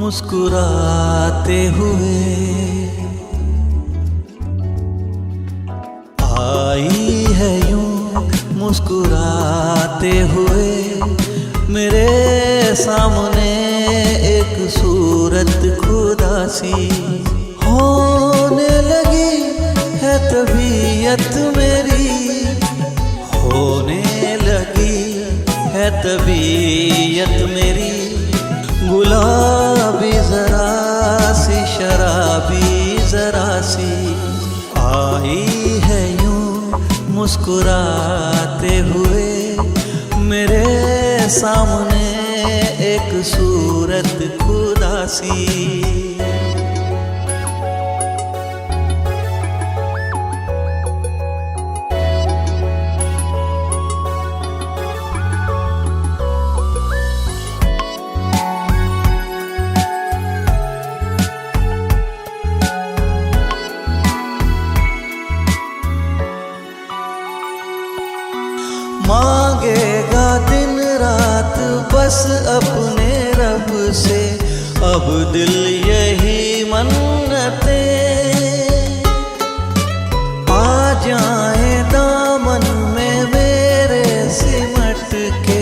मुस्कुराते हुए आई है यूं मुस्कुराते हुए मेरे सामने एक सूरत खुदा सी होने लगी है तबीयत मेरी, होने लगी है तबीयत मेरी, गुलाबी जरा सी शराबी जरा सी आई है यूं मुस्कुराते हुए मेरे सामने एक सूरत खुदा सी। मांगेगा दिन रात बस अपने रब से, अब दिल यही मन्नते आ जाए दामन में मेरे सिमट के,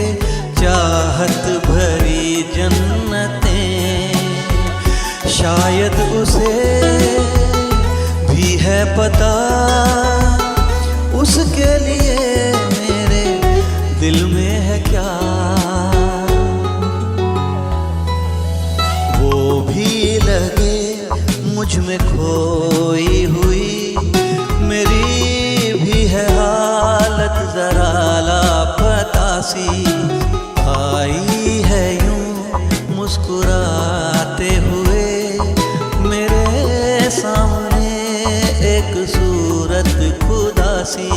चाहत भरी जन्नतें शायद उसे भी है पता, उसके लिए दिल में है क्या वो भी लगे मुझ में खोई हुई, मेरी भी है हालत जरा लापता सी आई है यूं मुस्कुराते हुए मेरे सामने एक सूरत खुदा सी।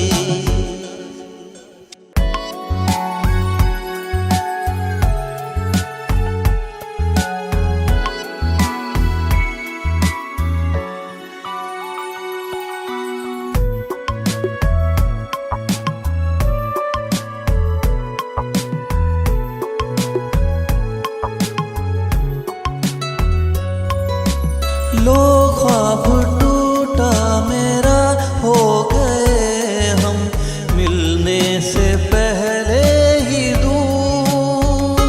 लो ख्वाब टूटा मेरा हो गए हम मिलने से पहले ही दूर,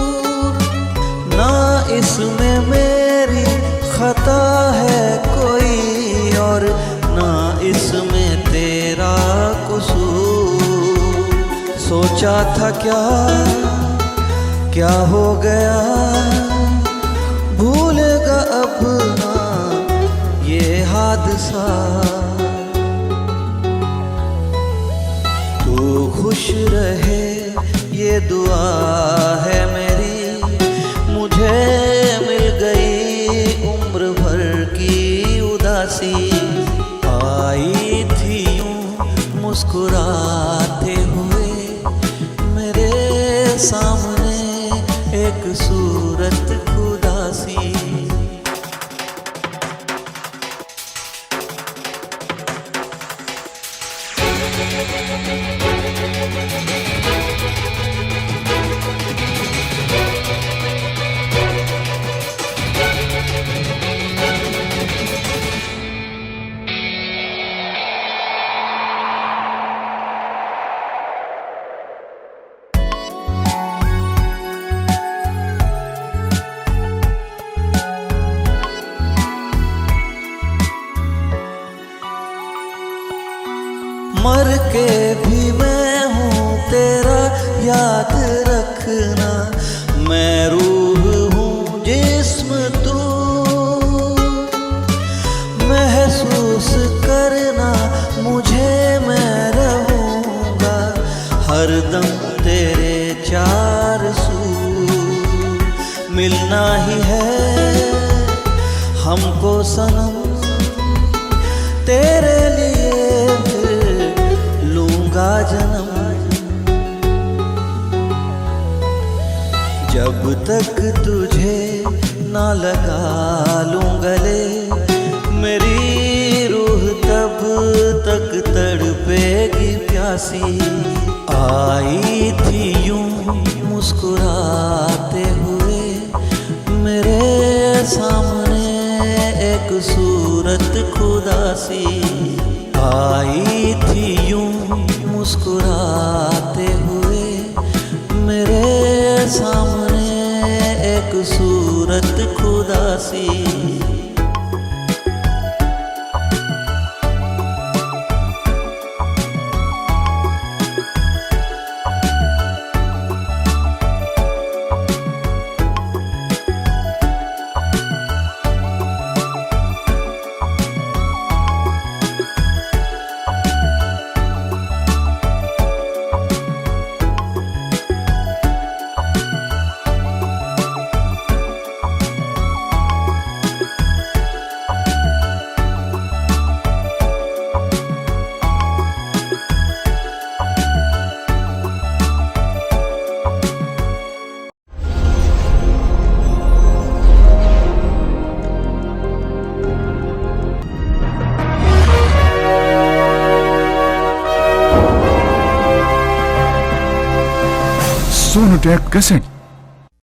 ना इसमें मेरी खता है कोई और ना इसमें तेरा कसूर, सोचा था क्या हो गया भूलेगा अपना ये हादसा, तू खुश रहे ये दुआ है मेरी, मुझे मिल गई उम्र भर की उदासी आई थी यूं मुस्कुराते हुए मेरे सामने एक सूरत खुदा सी। मर के भी मैं हूँ तेरा याद रखना, मैं रूह हूँ जिस्म तू महसूस करना मुझे, मैं रहूँगा हरदम तेरे चार सू, मिलना ही है हमको सनम तेरे लिए जन्म, जब तक तुझे ना लगा लूं गले मेरी रूह तब तक तड़पेगी प्यासी आई थी यूं मुस्कुराते हुए मेरे सामने एक सूरत खुदा सी आई थी यूं मुस्कुराते हुए, मेरे सामने एक सूरत खुदा सी। सोनोटेक कैसेट